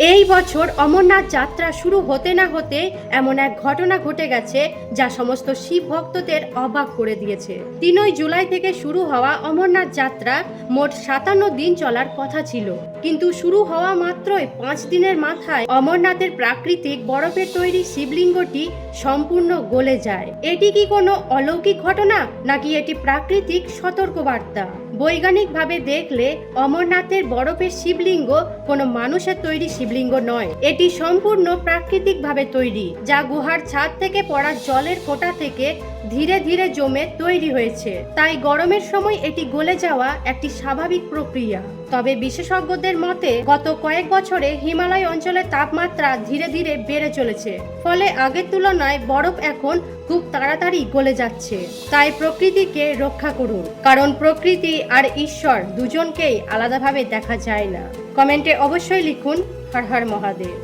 এই বছর অমরনাথ যাত্রা শুরু হতে না হতে এমন এক ঘটনা ঘটে গেছে যা সমস্ত শিব ভক্তদের অবাক করে দিয়েছে। 3 জুলাই থেকে শুরু হওয়া অমরনাথ যাত্রা মোট 57 দিন চলার কথা ছিল, কিন্তু শুরু হওয়া মাত্রই 5 দিনের মাথায় অমরনাথের প্রাকৃতিক বরফের তৈরি শিবলিঙ্গটি সম্পূর্ণ গলে যায়। এটি কি কোনো অলৌকিক ঘটনা, নাকি এটি প্রাকৃতিক সতর্কবার্তা? বৈজ্ঞানিকভাবে দেখলে অমরনাথের বরফের শিবলিঙ্গ কোনো মানুষের তৈরি শিবলিঙ্গ নয়, এটি সম্পূর্ণ প্রাকৃতিকভাবে তৈরি, যা গুহার ছাদ থেকে পড়া জলের ফোঁটা থেকে ধীরে ধীরে জমে তৈরি হয়েছে। তাই গরমের সময় এটি গলে যাওয়া একটি স্বাভাবিক প্রক্রিয়া। তবে বিশেষজ্ঞদের মতে গত কয়েক বছরে হিমালয় অঞ্চলের তাপমাত্রা ধীরে ধীরে বেড়ে চলেছে, ফলে আগের তুলনায় বরফ এখন খুব তাড়াতাড়ি গলে যাচ্ছে। তাই প্রকৃতিকে রক্ষা করুন, কারণ প্রকৃতি আর ঈশ্বর দুজনকেই আলাদাভাবে দেখা যায় না। কমেন্টে অবশ্যই লিখুন হর হর মহাদেব।